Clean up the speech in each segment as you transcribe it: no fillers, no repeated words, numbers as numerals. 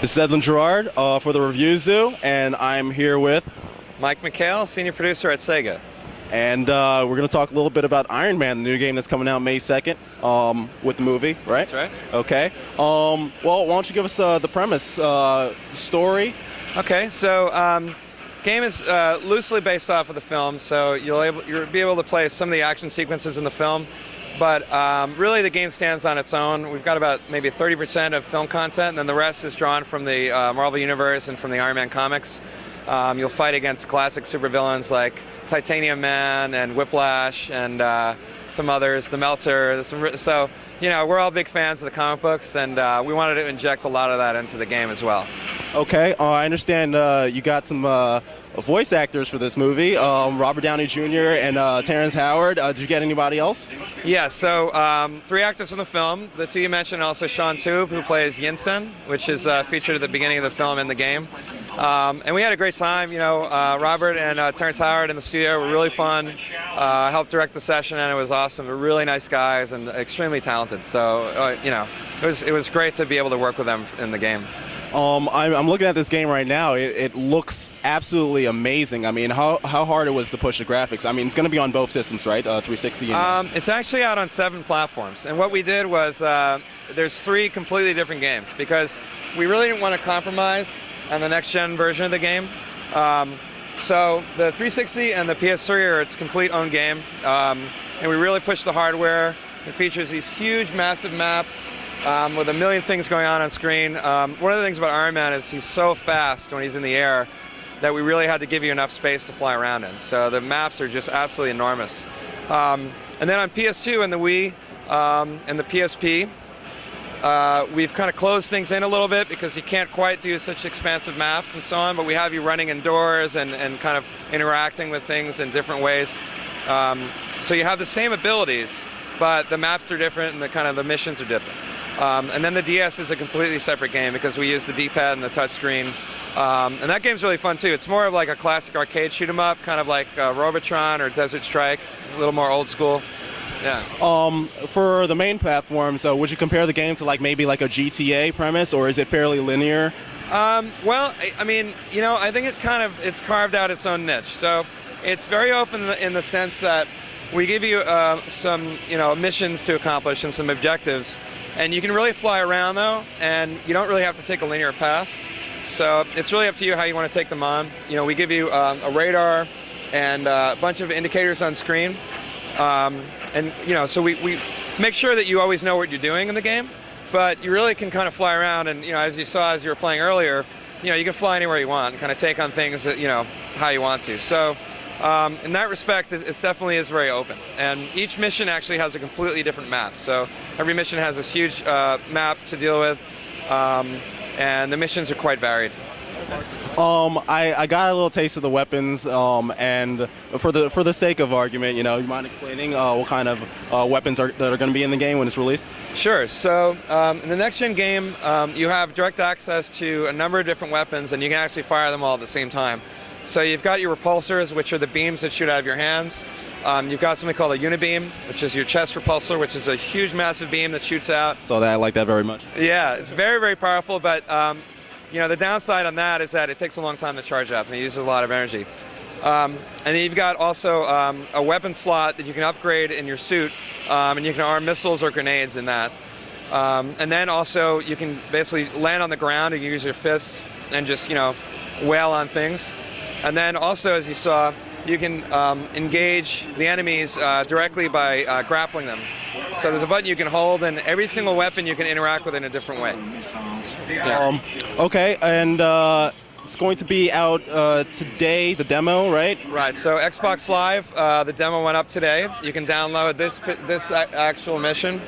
This is Edwin Gerard for the Review Zoo, and I'm here with Mike McHale, senior producer at Sega. And we're going to talk a little bit about Iron Man, the new game that's coming out May 2nd with the movie, right? That's right. Okay. Well, why don't you give us the premise, story? Okay, so game is loosely based off of the film, so you'll be able to play some of the action sequences in the film. But really, the game stands on its own. We've got about maybe 30% of film content, and then the rest is drawn from the Marvel Universe and from the Iron Man comics. You'll fight against classic supervillains like Titanium Man and Whiplash and some others, the Melter. So, you know, we're all big fans of the comic books, and we wanted to inject a lot of that into the game as well. Okay, I understand you got some voice actors for this movie, Robert Downey Jr. and Terrence Howard. Did you get anybody else? Yeah, so 3 actors from the film. The 2 you mentioned, also Sean Tube, who plays Yinsen, which is featured at the beginning of the film in the game. And we had a great time. You know, Robert and Terrence Howard in the studio were really fun. Helped direct the session, and it was awesome. They're really nice guys and extremely talented. So, you know, it was great to be able to work with them in the game. I'm looking at this game right now. It looks absolutely amazing. I mean, how hard it was to push the graphics. I mean, it's going to be on both systems, right? 360. It's actually out on 7 platforms. And what we did was there's 3 completely different games because we really didn't want to compromise on the next-gen version of the game. So the 360 and the PS3 are its complete own game. And we really pushed the hardware. It features these huge, massive maps with a million things going on screen. One of the things about Iron Man is he's so fast when he's in the air that we really had to give you enough space to fly around in. So the maps are just absolutely enormous. And then on PS2 and the Wii and the PSP, we've kind of closed things in a little bit because you can't quite do such expansive maps and so on, but we have you running indoors and kind of interacting with things in different ways. So you have the same abilities, but the maps are different and the missions are different. And then the DS is a completely separate game because we use the D-pad and the touchscreen. And that game's really fun too. It's more of like a classic arcade shoot 'em up, kind of like Robotron or Desert Strike, a little more old school. Yeah. For the main platforms, would you compare the game to maybe a GTA premise, or is it fairly linear? Well, I mean, you know, I think it's carved out its own niche. So it's very open in the sense that we give you some, you know, missions to accomplish and some objectives, and you can really fly around though, and you don't really have to take a linear path. So it's really up to you how you want to take them on. You know, we give you a radar and a bunch of indicators on screen. And, you know, so we make sure that you always know what you're doing in the game, but you really can kind of fly around and, you know, as you saw as you were playing earlier, you know, you can fly anywhere you want and kind of take on things that, you know, how you want to. So in that respect, it definitely is very open. And each mission actually has a completely different map. So every mission has this huge map to deal with, and the missions are quite varied. I got a little taste of the weapons, and for the sake of argument, you know, you mind explaining what kind of weapons that are going to be in the game when it's released? Sure. So in the next-gen game, you have direct access to a number of different weapons, and you can actually fire them all at the same time. So you've got your repulsors, which are the beams that shoot out of your hands. You've got something called a unibeam, which is your chest repulsor, which is a huge, massive beam that shoots out. So I like that very much. Yeah, it's very, very powerful, but you know, the downside on that is that it takes a long time to charge up and it uses a lot of energy. And then you've got also a weapon slot that you can upgrade in your suit, and you can arm missiles or grenades in that. And then also you can basically land on the ground and use your fists and just, you know, wail on things. And then also, as you saw, you can engage the enemies directly by grappling them. So there's a button you can hold, and every single weapon you can interact with in a different way. Yeah. Okay, and it's going to be out today, the demo, right? Right, so Xbox Live, the demo went up today. You can download this actual mission,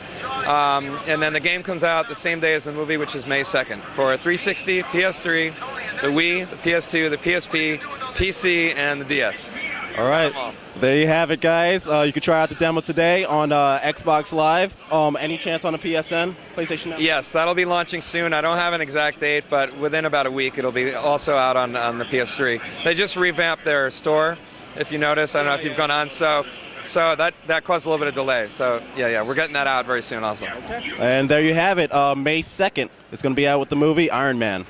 and then the game comes out the same day as the movie, which is May 2nd, for 360, PS3, the Wii, the PS2, the PSP, PC, and the DS. All right, there you have it, guys. You can try out the demo today on Xbox Live. Any chance on a PSN, PlayStation Network? Yes, that'll be launching soon. I don't have an exact date, but within about a week, it'll be also out on the PS3. They just revamped their store, if you notice. I don't know if you've gone on. So So that caused a little bit of delay. So yeah, we're getting that out very soon also. And there you have it. May 2nd, it's going to be out with the movie Iron Man.